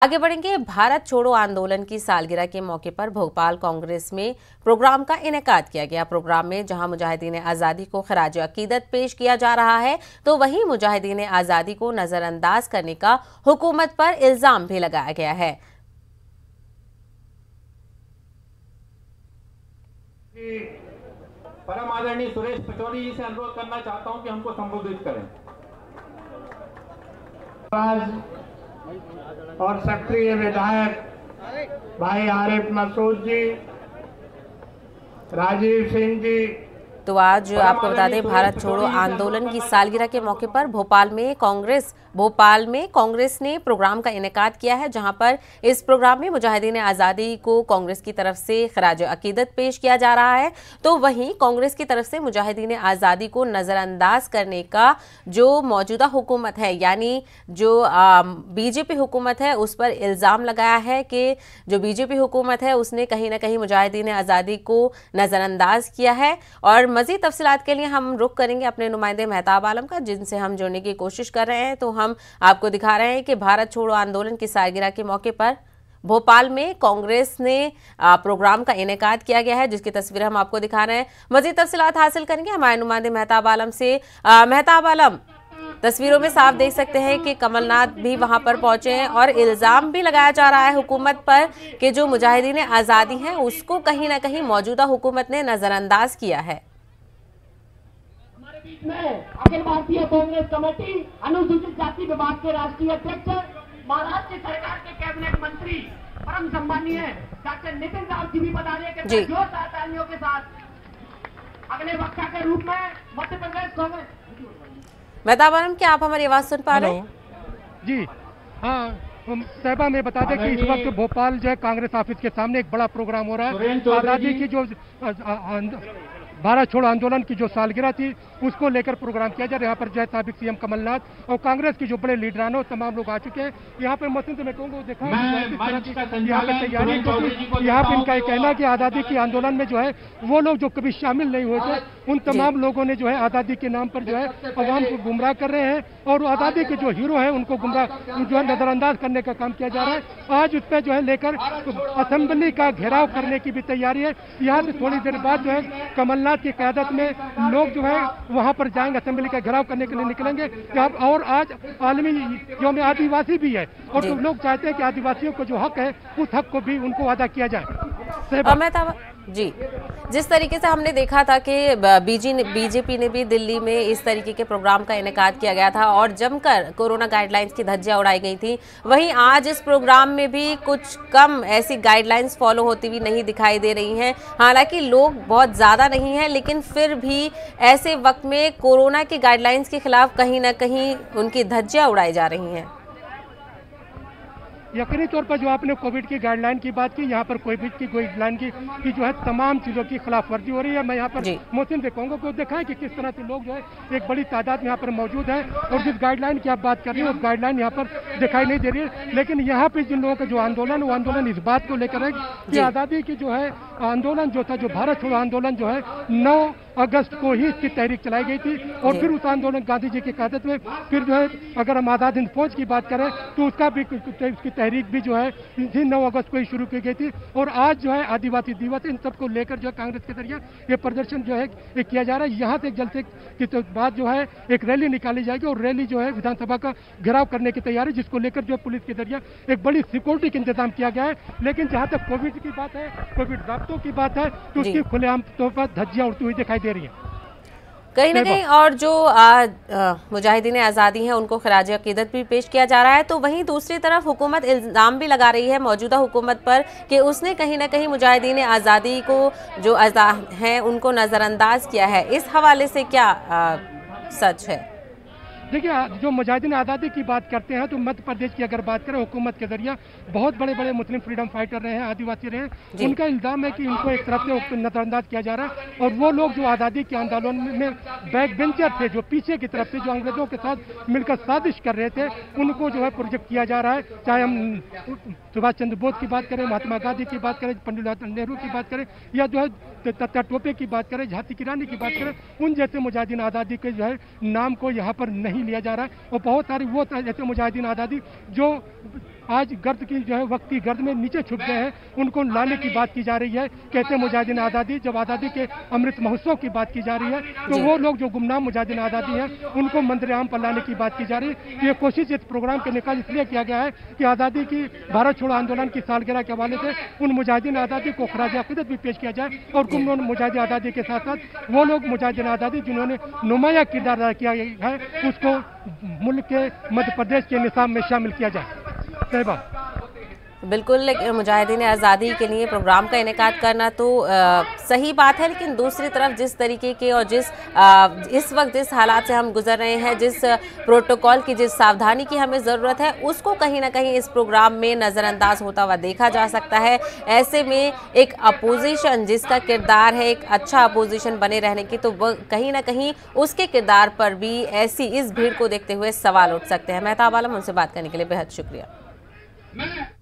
आगे बढ़ेंगे। भारत छोड़ो आंदोलन की सालगिरह के मौके पर भोपाल कांग्रेस में प्रोग्राम का इनेकाद किया गया। प्रोग्राम में जहां मुजाहिदीन आज़ादी को खराज अकीदत पेश किया जा रहा है, तो वहीं मुजाहिदीन आज़ादी को नजरअंदाज करने का हुकूमत पर इल्जाम भी लगाया गया है। परम आदरणीय सुरेश पचौरी जी से अनुरोध करना चाहता हूं कि हमको संबोधित करें। और सक्रिय विधायक भाई आरिफ मसूद जी, राजीव सिंह जी। तो आज आपको बता दें, भारत छोड़ो आंदोलन की सालगिरह के मौके पर भोपाल में कांग्रेस ने प्रोग्राम का इनेकाद किया है, जहां पर इस प्रोग्राम में मुजाहिदीन आज़ादी को कांग्रेस की तरफ से खराज अकीदत पेश किया जा रहा है। तो वहीं कांग्रेस की तरफ से मुजाहिदीन आज़ादी को नजरअंदाज करने का जो मौजूदा हुकूमत है, यानी जो बीजेपी हुकूमत है, उस पर इल्जाम लगाया है कि जो बीजेपी हुकूमत है उसने कहीं ना कहीं मुजाहिदीन आज़ादी को नजरअंदाज किया है। और मजीद तफसीलात के लिए हम रुख करेंगे अपने नुमाइंदे मेहताब आलम का, जिनसे हम जुड़ने की कोशिश कर रहे हैं। तो हम आपको दिखा रहे हैं कि भारत छोड़ो आंदोलन की सालगिरह के मौके पर भोपाल में कांग्रेस ने प्रोग्राम का इनेकाद किया गया है, जिसकी तस्वीर हम आपको दिखा रहे हैं। मजीद तफसीलात हासिल करेंगे हमारे नुमाइंदे मेहताब आलम से। मेहताब आलम, तस्वीरों में साफ देख सकते हैं कि कमलनाथ भी वहां पर पहुंचे हैं और इल्जाम भी लगाया जा रहा है हुकूमत पर कि जो मुजाहिदीन आज़ादी हैं उसको कहीं ना कहीं मौजूदा हुकूमत ने नजरअंदाज किया है। हमारे बीच में अखिल भारतीय कांग्रेस कमेटी अनुसूचित जाति विभाग के राष्ट्रीय अध्यक्ष, महाराष्ट्र सरकार के कैबिनेट मंत्री, परम सम्मानीय डॉक्टर नितिन राव जी भी बता रहे हैं कि जोर तालियों के साथ अगले वक्ता के रूप में मध्य प्रदेश कांग्रेस। मेहताब आलम, क्या आप हमारी आवाज सुन पा रहे हैं? जी हाँ, साहिबा में बता दें कि इस वक्त भोपाल जो है कांग्रेस ऑफिस के सामने एक बड़ा प्रोग्राम हो रहा है। आज़ादी की जो भारत छोड़ो आंदोलन की जो सालगिरह थी उसको लेकर प्रोग्राम किया जा रहा है। यहाँ पर जो है साबिक सीएम कमलनाथ और कांग्रेस के जो बड़े लीडरान हो तमाम लोग आ चुके हैं। यहाँ पे मौसम मैं कहूँगा देखा यहाँ पे तैयारी, क्योंकि यहाँ पे इनका कहना है कि आज़ादी के आंदोलन में जो है वो लोग जो कभी शामिल नहीं हुए थे, उन तमाम लोगों ने जो है आज़ादी के नाम पर जो है अवाम को गुमराह कर रहे हैं और आज़ादी के जो हीरो हैं उनको गुमराह जो है नजरअंदाज करने का काम किया जा रहा है। आज उस पर जो है लेकर असेंबली का घेराव करने की भी तैयारी है। यहाँ से थोड़ी देर बाद जो है कमलनाथ की क़यादत में लोग जो है वहां पर जाएंगे, असेंबली का घेराव करने के लिए निकलेंगे। और आज आलमी यौम आदिवासी भी है और तो लोग चाहते हैं कि आदिवासियों को जो हक है उस हक को भी उनको अदा किया जाए। जी, जिस तरीके से हमने देखा था कि बीजेपी ने भी दिल्ली में इस तरीके के प्रोग्राम का इनेकाद किया गया था और जमकर कोरोना गाइडलाइंस की धज्जियां उड़ाई गई थी, वहीं आज इस प्रोग्राम में भी कुछ कम ऐसी गाइडलाइंस फॉलो होती हुई नहीं दिखाई दे रही हैं। हालांकि लोग बहुत ज़्यादा नहीं हैं, लेकिन फिर भी ऐसे वक्त में कोरोना की गाइडलाइंस के खिलाफ कहीं ना कहीं उनकी धज्जियां उड़ाई जा रही हैं। यकीनी तौर पर जो आपने कोविड की गाइडलाइन की बात की, यहाँ पर कोविड की गाइडलाइन की जो है तमाम चीज़ों की खिलाफ वर्जी हो रही है। मैं यहाँ पर मोहसिन से कहूँगा को देखा है कि किस तरह से लोग जो है एक बड़ी तादाद में यहाँ पर मौजूद है और जिस गाइडलाइन की आप बात कर रही हैं उस गाइडलाइन यहाँ पर दिखाई नहीं दे रही है। लेकिन यहाँ पर जिन लोगों का जो आंदोलन, वो आंदोलन इस बात को लेकर है कि आज़ादी की जो है आंदोलन जो था, जो भारत छोड़ो आंदोलन जो है 9 अगस्त को ही इसकी तहरीक चलाई गई थी और फिर उस आंदोलन गांधी जी की क़यादत में फिर जो है अगर हम आज़ाद हिंद फौज की बात करें तो उसका भी उसकी तहरीक भी जो है 9 अगस्त को ही शुरू की गई थी। और आज जो है आदिवासी दिवस, इन सबको लेकर जो है कांग्रेस के जरिए ये प्रदर्शन जो है किया जा रहा है। यहाँ से एक जलसे के बाद जो है एक रैली निकाली जाएगी और रैली जो है विधानसभा का घेराव करने की तैयारी, जिसको लेकर जो पुलिस के जरिए एक बड़ी सिक्योरिटी का इंतजाम किया गया है। लेकिन जहाँ तक कोविड की बात है, कोविड राब्तों की बात है, तो उसकी खुलेआम तौर पर धज्जियां उड़ती हुई दिखाई दे रही है कहीं ना कहीं। और जो मुजाहिदीन आज़ादी हैं उनको खराज अकीदत भी पेश किया जा रहा है। तो वहीं दूसरी तरफ हुकूमत इल्ज़ाम भी लगा रही है मौजूदा हुकूमत पर कि उसने कहीं ना कहीं मुजाहिदीन आज़ादी को जो हैं उनको नज़रअंदाज किया है। इस हवाले से क्या सच है? देखिए, जो मुजाहिदीन आज़ादी की बात करते हैं तो मध्य प्रदेश की अगर बात करें, हुकूमत के जरिए बहुत बड़े बड़े मुस्लिम फ्रीडम फाइटर रहे हैं, आदिवासी रहे हैं। उनका इल्ज़ाम है कि उनको एक तरफ से नज़रअंदाज किया जा रहा है और वो लोग जो आज़ादी के आंदोलन में बैक बेंचर थे, जो पीछे की तरफ से जो अंग्रेजों के साथ मिलकर साजिश कर रहे थे, उनको जो है प्रोजेक्ट किया जा रहा है। चाहे हम सुभाष चंद्र बोस की बात करें, महात्मा गांधी की बात करें, पंडित जवाहरलाल नेहरू की बात करें, या जो है तात्या टोपे की बात करें, झांसी की रानी की बात करें, उन जैसे मुजाहिदीन आज़ादी के जो है नाम को यहाँ पर नहीं लिया जा रहा है। और बहुत सारी वो ऐसे मुजाहिदीन आज़ादी जो आज गर्द की जो है वक्त की गर्द में नीचे छुप गए हैं, उनको लाने की बात की जा रही है। कहते हैं मुजाहिदीन आज़ादी, जब आज़ादी के अमृत महोत्सव की बात की जा रही है तो वो लोग जो गुमनाम मुजाहिदीन आज़ादी हैं उनको मंदिर आम पर लाने की बात की जा रही है। ये कोशिश इस प्रोग्राम के निकाल इसलिए किया गया है कि आज़ादी की भारत छोड़ो आंदोलन की सालगिरह के हवाले से उन मुजाहिदीन आज़ादी को खराज अक़ीदत भी पेश किया जाए और उन मुजाहिदीन आज़ादी के साथ साथ वो लोग मुजाहिदीन आज़ादी जिन्होंने नुमाया किरदार अदा किया है उसको मुल्क के मध्य प्रदेश के निसाब में शामिल किया जाए। तैयबा, बिल्कुल, मुजाहिदीन आज़ादी के लिए प्रोग्राम का इनेकाद करना तो सही बात है, लेकिन दूसरी तरफ जिस तरीके के और इस वक्त जिस हालात से हम गुजर रहे हैं, जिस प्रोटोकॉल की, जिस सावधानी की हमें ज़रूरत है, उसको कहीं ना कहीं इस प्रोग्राम में नज़रअंदाज होता हुआ देखा जा सकता है। ऐसे में एक अपोजिशन जिसका किरदार है एक अच्छा अपोजिशन बने रहने की, तो कहीं ना कहीं उसके किरदार पर भी ऐसी इस भीड़ को देखते हुए सवाल उठ सकते हैं। मेहताब आलम, उनसे बात करने के लिए बेहद शुक्रिया।